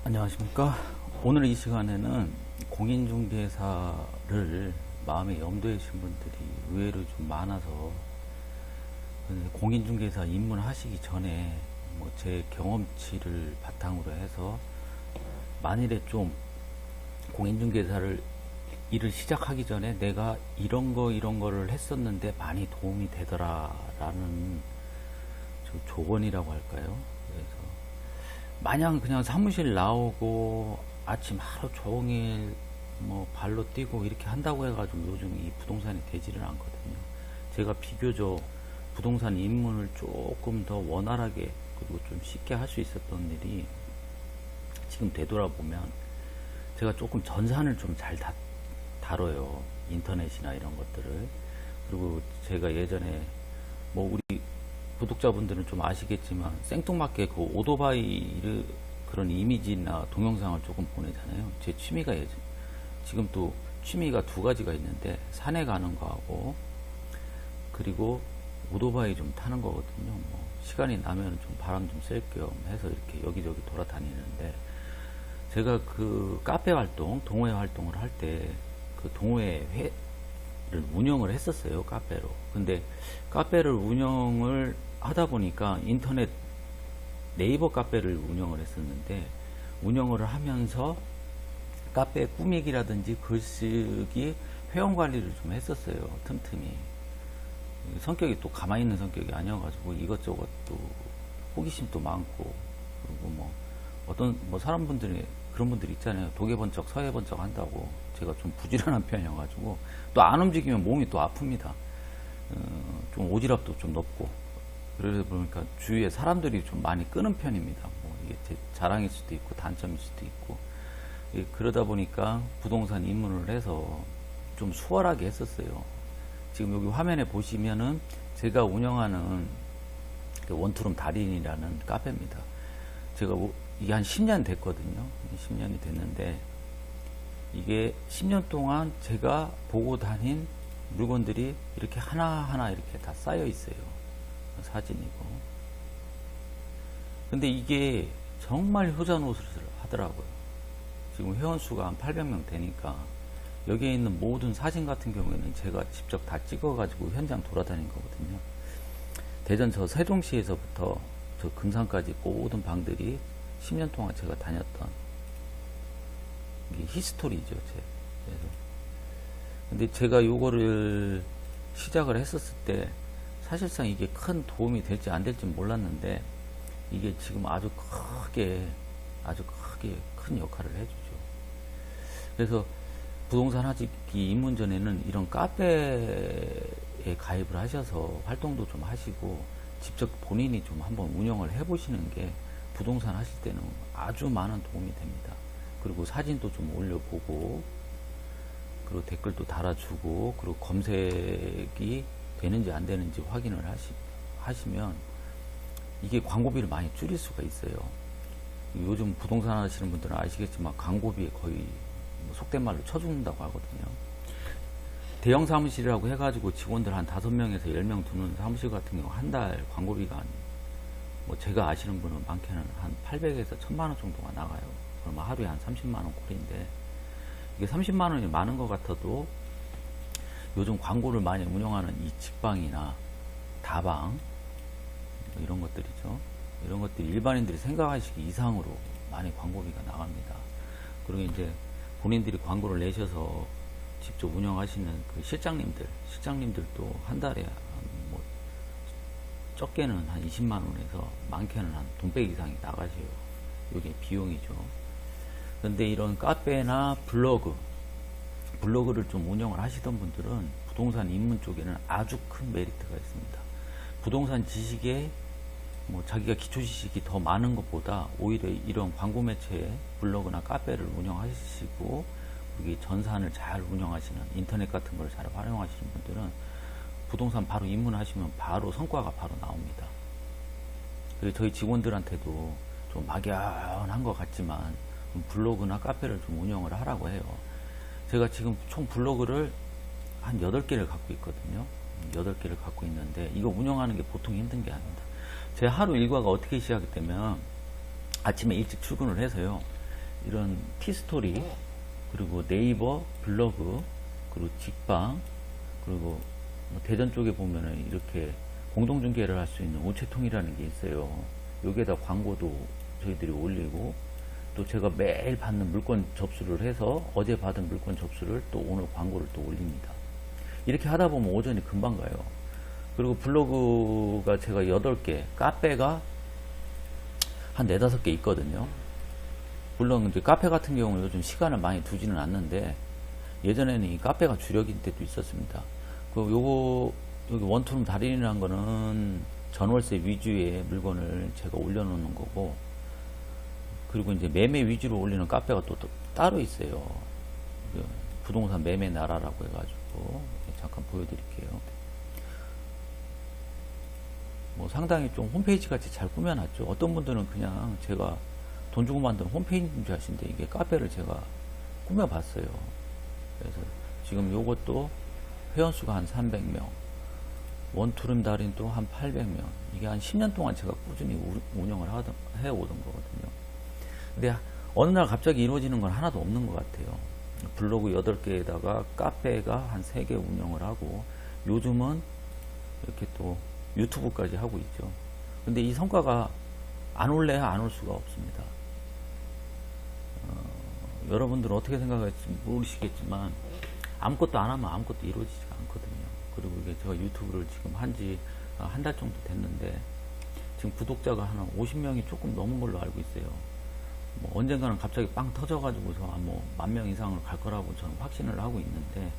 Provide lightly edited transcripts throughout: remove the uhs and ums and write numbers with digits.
안녕하십니까. 오늘 이 시간에는 공인중개사를 마음에 염두에 두신 분들이 의외로 좀 많아서 공인중개사 입문하시기 전에 제 경험치를 바탕으로 해서 만일에 좀 공인중개사를 일을 시작하기 전에 내가 이런 거를 했었는데 많이 도움이 되더라라는 조언이라고 할까요? 그래서 마냥 그냥 사무실 나오고 아침 하루 종일 발로 뛰고 이렇게 한다고 해가지고 요즘 이 부동산이 되지를 않거든요. 제가 비교적 부동산 입문을 조금 더 원활하게 그리고 좀 쉽게 할 수 있었던 일이 지금 되돌아보면 제가 조금 전산을 좀 잘 다뤄요. 인터넷이나 이런 것들을. 그리고 제가 예전에 우리 구독자분들은 좀 아시겠지만 생뚱맞게 그 오토바이를 그런 이미지나 동영상을 조금 보내잖아요. 제 취미가 지금 또 취미가 두 가지가 있는데 산에 가는 거하고 그리고 오토바이 좀 타는 거거든요. 시간이 나면 좀 바람 좀 쐴 겸 해서 이렇게 여기저기 돌아다니는데 제가 그 카페 활동, 동호회 활동을 할 때 그 동호회를 운영을 했었어요. 카페로. 근데 카페를 운영을 하다 보니까 인터넷 네이버 카페를 운영을 했었는데 운영을 하면서 카페 꾸미기라든지 글쓰기 회원 관리를 좀 했었어요. 틈틈이. 성격이 또 가만히 있는 성격이 아니어가지고 이것저것 또 호기심도 많고 그리고 어떤 사람분들이 그런 분들이 있잖아요. 동해번쩍 서해번쩍 한다고. 제가 좀 부지런한 편이어가지고 또 안 움직이면 몸이 또 아픕니다. 좀 오지랖도 좀 높고 그러다 보니까 주위에 사람들이 좀 많이 끄는 편입니다. 이게 제 자랑일 수도 있고 단점일 수도 있고 그러다 보니까 부동산 입문을 해서 좀 수월하게 했었어요. 지금 여기 화면에 보시면은 제가 운영하는 원투룸 달인이라는 카페입니다. 제가 이게 한 10년 됐거든요. 10년이 됐는데 이게 10년 동안 제가 보고 다닌 물건들이 이렇게 하나하나 이렇게 다 쌓여 있어요. 사진이고. 근데 이게 정말 효자노릇을 하더라고요. 지금 회원수가 한 800명 되니까 여기에 있는 모든 사진 같은 경우에는 제가 직접 다 찍어가지고 현장 돌아다닌 거거든요. 대전 저 세종시에서부터 저 금산까지 모든 방들이 10년 동안 제가 다녔던 이게 히스토리죠. 그래서 근데 제가 요거를 시작을 했었을 때 사실상 이게 큰 도움이 될지 안 될지 몰랐는데 이게 지금 아주 크게 큰 역할을 해주죠. 그래서 부동산 하기 입문 전에는 이런 카페에 가입을 하셔서 활동도 좀 하시고 직접 본인이 좀 한번 운영을 해보시는 게 부동산 하실 때는 아주 많은 도움이 됩니다. 그리고 사진도 좀 올려보고 그리고 댓글도 달아주고 그리고 검색이 되는지 안 되는지 확인을 하시면 이게 광고비를 많이 줄일 수가 있어요. 요즘 부동산 하시는 분들은 아시겠지만 광고비에 거의 속된 말로 쳐죽는다고 하거든요. 대형 사무실이라고 해가지고 직원들 한 5명에서 10명 두는 사무실 같은 경우 한 달 광고비가 제가 아시는 분은 많게는 한 800에서 1000만 원 정도가 나가요. 그러면 하루에 한 30만 원 꼴인데 이게 30만 원이 많은 것 같아도 요즘 광고를 많이 운영하는 이 직방이나 다방 이런 것들이죠. 이런 것들이 일반인들이 생각하시기 이상으로 많이 광고비가 나갑니다. 그리고 이제 본인들이 광고를 내셔서 직접 운영하시는 그 실장님들도 한 달에 적게는 한 20만 원에서 많게는 한 돈백 이상이 나가셔요. 이게 비용이죠. 근데 이런 카페나 블로그를 좀 운영을 하시던 분들은 부동산 입문 쪽에는 아주 큰 메리트가 있습니다. 부동산 지식에 자기가 기초 지식이 더 많은 것보다 오히려 이런 광고 매체 블로그나 카페를 운영하시고 여기 전산을 잘 운영하시는 인터넷 같은 걸 잘 활용하시는 분들은 부동산 바로 입문하시면 바로 성과가 바로 나옵니다. 그리고 저희 직원들한테도 좀 막연한 것 같지만 블로그나 카페를 좀 운영을 하라고 해요. 제가 지금 총 블로그를 한 8개를 갖고 있거든요. 8개를 갖고 있는데 이거 운영하는 게 보통 힘든 게 아닙니다. 제 하루 일과가 어떻게 시작이 되면 아침에 일찍 출근을 해서요. 이런 티스토리, 그리고 네이버, 블로그, 그리고 직방, 그리고 뭐 대전 쪽에 보면은 이렇게 공동중개를 할 수 있는 우체통이라는 게 있어요. 여기에다 광고도 저희들이 올리고, 또 제가 매일 받는 물건 접수를 해서 어제 받은 물건 접수를 또 오늘 광고를 또 올립니다. 이렇게 하다 보면 오전이 금방 가요. 그리고 블로그가 제가 8개, 카페가 한 4, 5개 있거든요. 물론 이제 카페 같은 경우는 요즘 시간을 많이 두지는 않는데, 예전에는 이 카페가 주력인 때도 있었습니다. 요거 여기 원투룸 달인이라는 거는 전월세 위주의 물건을 제가 올려놓는 거고, 그리고 이제 매매 위주로 올리는 카페가 또 따로 있어요. 그 부동산 매매 나라라고 해가지고 잠깐 보여드릴게요. 뭐 상당히 좀 홈페이지 같이 잘 꾸며놨죠. 어떤 분들은 그냥 제가 돈 주고 만든 홈페이지인 줄 아시는데, 이게 카페를 제가 꾸며봤어요. 그래서 지금 요것도 회원수가 한 300명, 원투룸 달인도 한 800명, 이게 한 10년 동안 제가 꾸준히 운영을 해오던 거거든요. 근데 어느 날 갑자기 이루어지는 건 하나도 없는 것 같아요. 블로그 8개에다가 카페가 한 3개 운영을 하고, 요즘은 이렇게 또 유튜브까지 하고 있죠. 근데 이 성과가 안 올래야 안 올 수가 없습니다. 여러분들은 어떻게 생각할지 모르시겠지만, 아무것도 안 하면 아무것도 이루어지지가 않거든요. 그리고 이게 제가 유튜브를 지금 한지 한 달 정도 됐는데, 지금 구독자가 한 50명이 조금 넘은 걸로 알고 있어요. 뭐 언젠가는 갑자기 빵 터져가지고서 뭐 10,000명 이상으로 갈 거라고 저는 확신을 하고 있는데,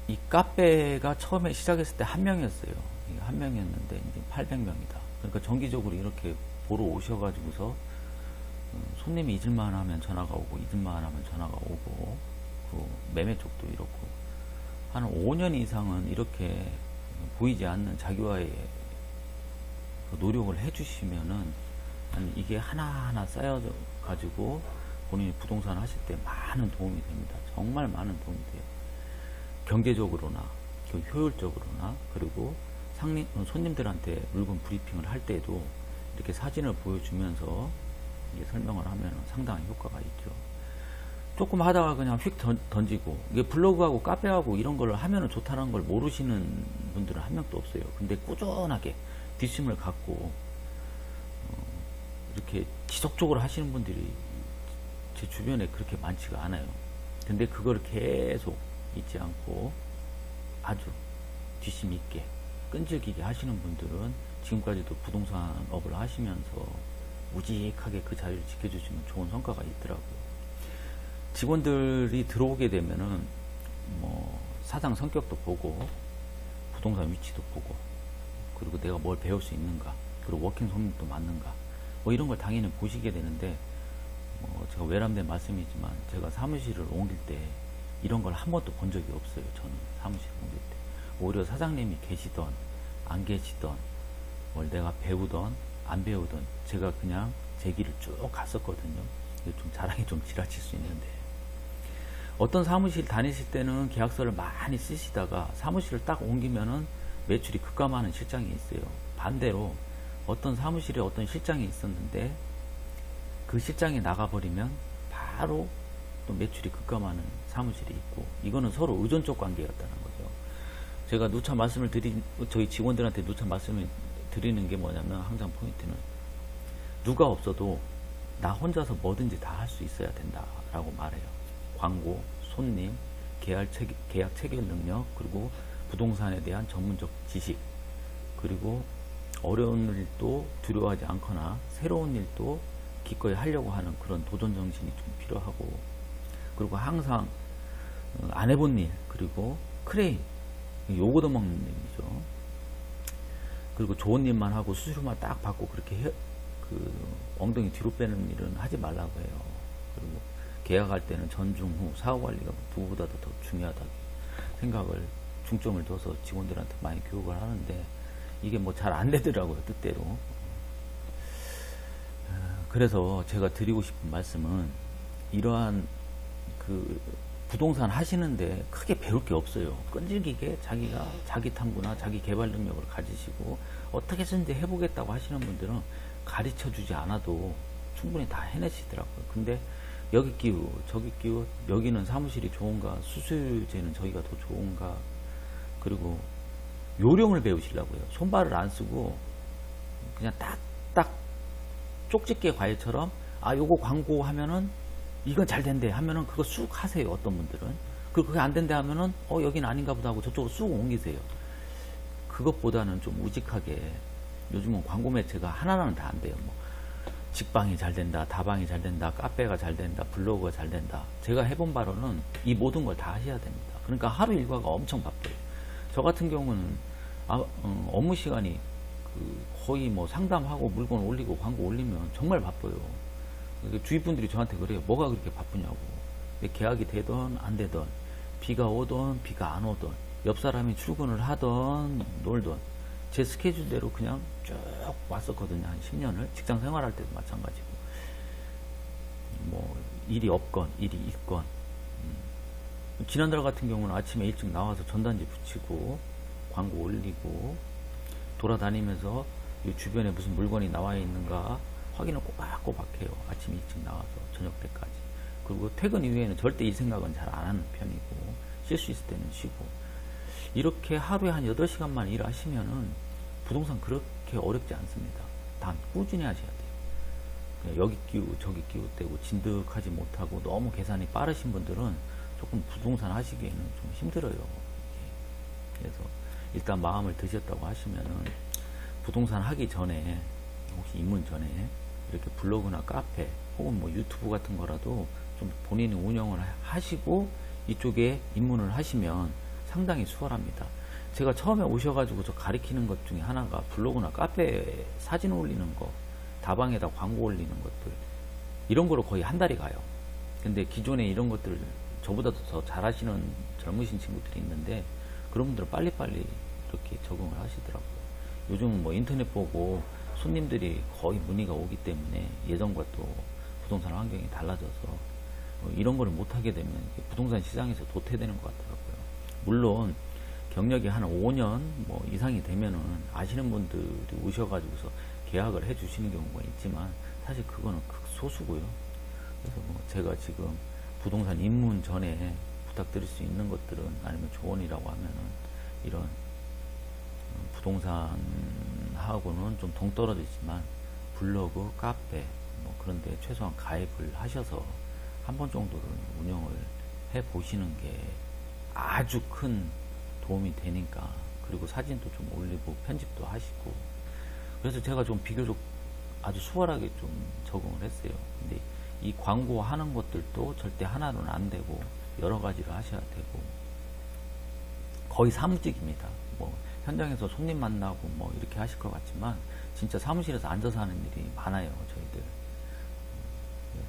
이 카페가 처음에 시작했을 때 1명이었어요. 1명이었는데 이제 800명이다. 그러니까 정기적으로 이렇게 보러 오셔가지고서 손님이 잊을만 하면 전화가 오고, 잊을만 하면 전화가 오고, 그 매매 쪽도 이렇고, 한 5년 이상은 이렇게 보이지 않는 자기와의 그 노력을 해주시면은, 이게 하나하나 쌓여져 가지고 본인이 부동산 하실 때 많은 도움이 됩니다. 정말 많은 도움이 돼요. 경제적으로나 효율적으로나, 그리고 손님들한테 물건 브리핑을 할 때도 이렇게 사진을 보여주면서 이게 설명을 하면 상당히 효과가 있죠. 조금 하다가 그냥 휙 던지고, 이게 블로그하고 카페하고 이런 걸 하면은 좋다는 걸 모르시는 분들은 한 명도 없어요. 근데 꾸준하게 뒷심을 갖고 이렇게 지속적으로 하시는 분들이 제 주변에 그렇게 많지가 않아요. 근데 그걸 계속 잊지 않고 아주 뒷심 있게 끈질기게 하시는 분들은 지금까지도 부동산업을 하시면서 우직하게 그 자리를 지켜주시면 좋은 성과가 있더라고요. 직원들이 들어오게 되면은 뭐 사장 성격도 보고, 부동산 위치도 보고, 그리고 내가 뭘 배울 수 있는가, 그리고 워킹 손님도 맞는가, 뭐 이런 걸 당연히 보시게 되는데, 제가 외람된 말씀이지만 제가 사무실을 옮길 때 이런 걸 한 번도 본 적이 없어요. 저는 사무실 옮길 때 오히려 사장님이 계시던 안 계시던, 뭘 내가 배우던 안 배우던, 제가 그냥 제 길을 쭉 갔었거든요. 이거 좀 자랑이 좀 지나칠 수 있는데, 어떤 사무실 다니실 때는 계약서를 많이 쓰시다가 사무실을 딱 옮기면은 매출이 급감하는 실장이 있어요. 반대로 어떤 사무실에 어떤 실장이 있었는데 그 실장이 나가버리면 바로 또 매출이 급감하는 사무실이 있고, 이거는 서로 의존적 관계였다는 거죠. 제가 누차 말씀을 저희 직원들한테 누차 말씀을 드리는 게 뭐냐면, 항상 포인트는 누가 없어도 나 혼자서 뭐든지 다 할 수 있어야 된다라고 말해요. 광고, 손님, 계약 체결 능력, 그리고 부동산에 대한 전문적 지식, 그리고 어려운 일도 두려워하지 않거나 새로운 일도 기꺼이 하려고 하는 그런 도전 정신이 좀 필요하고, 그리고 항상 안 해본 일, 그리고 크레인, 요거도 먹는 일이죠. 그리고 좋은 일만 하고 수수료만 딱 받고 그렇게 엉덩이 뒤로 빼는 일은 하지 말라고 해요. 그리고 계약할 때는 전중 후 사후 관리가 누구보다도 더 중요하다고 생각을, 중점을 둬서 직원들한테 많이 교육을 하는데, 이게 뭐 잘 안 되더라고요, 뜻대로. 그래서 제가 드리고 싶은 말씀은, 이러한 부동산 하시는데 크게 배울 게 없어요. 끈질기게 자기가 자기 탐구나 자기 개발 능력을 가지시고 어떻게든지 해보겠다고 하시는 분들은 가르쳐 주지 않아도 충분히 다 해내시더라고요. 근데 여기 끼우 저기 끼우, 여기는 사무실이 좋은가, 수수료제는 저기가 더 좋은가, 그리고 요령을 배우시려고요. 손발을 안 쓰고 그냥 딱딱 쪽집게 과일처럼, 아 요거 광고 하면은 이건 잘 된대 하면은 그거 쑥 하세요. 어떤 분들은. 그리고 그게 안 된대 하면은 여긴 아닌가 보다 하고 저쪽으로 쑥 옮기세요. 그것보다는 좀 우직하게, 요즘은 광고 매체가 하나는 다 안 돼요. 뭐 직방이 잘 된다, 다방이 잘 된다, 카페가 잘 된다, 블로그가 잘 된다. 제가 해본 바로는 이 모든 걸 다 하셔야 됩니다. 그러니까 하루 일과가 엄청 바빠요. 저 같은 경우는 업무 시간이 거의 뭐 상담하고 물건 올리고 광고 올리면 정말 바빠요. 주위 분들이 저한테 그래요. 뭐가 그렇게 바쁘냐고. 계약이 되던 안 되던, 비가 오던 비가 안 오던, 옆 사람이 출근을 하던 놀던, 제 스케줄대로 그냥 쭉 왔었거든요. 한 10년을. 직장 생활할 때도 마찬가지고. 뭐 일이 없건 일이 있건. 지난달 같은 경우는 아침에 일찍 나와서 전단지 붙이고 광고 올리고 돌아다니면서 이 주변에 무슨 물건이 나와 있는가 확인을 꼬박꼬박 해요. 아침 일찍 나와서 저녁 때까지. 그리고 퇴근 이후에는 절대 이 생각은 잘 안 하는 편이고, 쉴 수 있을 때는 쉬고. 이렇게 하루에 한 8시간만 일하시면은 부동산 그렇게 어렵지 않습니다. 단 꾸준히 하셔야 돼요. 여기 끼우 저기 끼우 떼고 진득하지 못하고 너무 계산이 빠르신 분들은 조금 부동산 하시기에는 좀 힘들어요. 그래서 일단 마음을 드셨다고 하시면은 부동산 하기 전에, 혹시 입문 전에 이렇게 블로그나 카페 혹은 뭐 유튜브 같은 거라도 좀 본인이 운영을 하시고 이쪽에 입문을 하시면 상당히 수월합니다. 제가 처음에 오셔가지고 저 가리키는 것 중에 하나가 블로그나 카페에 사진 올리는 거, 다방에다 광고 올리는 것들, 이런 거로 거의 한 달이 가요. 근데 기존에 이런 것들 저보다도 더 잘하시는 젊으신 친구들이 있는데 그런 분들은 빨리빨리 이렇게 적응을 하시더라고요. 요즘은 뭐 인터넷 보고 손님들이 거의 문의가 오기 때문에 예전과 또 부동산 환경이 달라져서 이런 거를 못하게 되면 부동산 시장에서 도태되는 것 같더라고요. 물론 경력이 한 5년 뭐 이상이 되면은 아시는 분들이 오셔가지고서 계약을 해 주시는 경우가 있지만 사실 그거는 극소수고요. 그래서 뭐 제가 지금 부동산 입문 전에 부탁드릴 수 있는 것들은, 아니면 조언이라고 하면은 이런 부동산하고는 좀 동떨어지지만 블로그, 카페 뭐 그런 데 최소한 가입을 하셔서 한 번 정도는 운영을 해 보시는 게 아주 큰 도움이 되니까. 그리고 사진도 좀 올리고 편집도 하시고, 그래서 제가 좀 비교적 아주 수월하게 좀 적응을 했어요. 근데 이 광고 하는 것들도 절대 하나로는 안 되고 여러 가지를 하셔야 되고, 거의 사무직입니다. 뭐 현장에서 손님 만나고 뭐 이렇게 하실 것 같지만 진짜 사무실에서 앉아서 하는 일이 많아요, 저희들. 그래서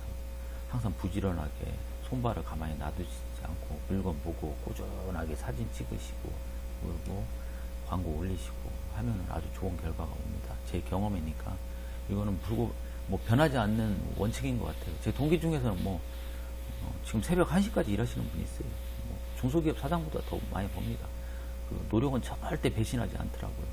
항상 부지런하게 손발을 가만히 놔두시지 않고 물건 보고 꾸준하게 사진 찍으시고, 그리고 광고 올리시고 하면 아주 좋은 결과가 옵니다. 제 경험이니까 이거는 뭐 변하지 않는 원칙인 것 같아요. 제 동기 중에서는 뭐 지금 새벽 1시까지 일하시는 분이 있어요. 뭐 중소기업 사장보다 더 많이 법니다. 그 노력은 절대 배신하지 않더라고요.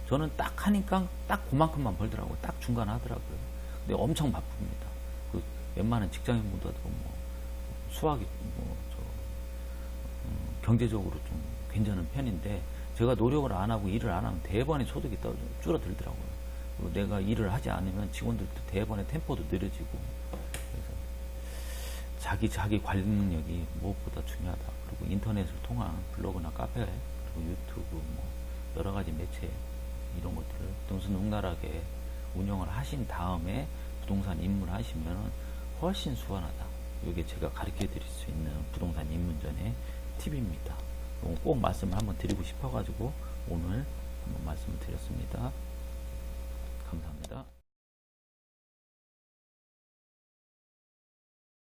저는 딱 하니까 딱 그만큼만 벌더라고요. 딱 중간 하더라고요. 근데 엄청 바쁩니다. 그 웬만한 직장인보다도 뭐 수학이 경제적으로 좀 괜찮은 편인데, 제가 노력을 안 하고 일을 안 하면 대번에 소득이 줄어들더라고요. 그리고 내가 일을 하지 않으면 직원들도 대번에 템포도 느려지고. 그래서 자기 관리 능력이 무엇보다 중요하다. 그리고 인터넷을 통한 블로그나 카페, 그리고 유튜브, 뭐 여러 가지 매체 이런 것들을 능수능란하게 운영을 하신 다음에 부동산 입문하시면 훨씬 수월하다. 이게 제가 가르쳐 드릴 수 있는 부동산 입문 전의 팁입니다. 꼭 말씀을 한번 드리고 싶어가지고 오늘 한번 말씀을 드렸습니다.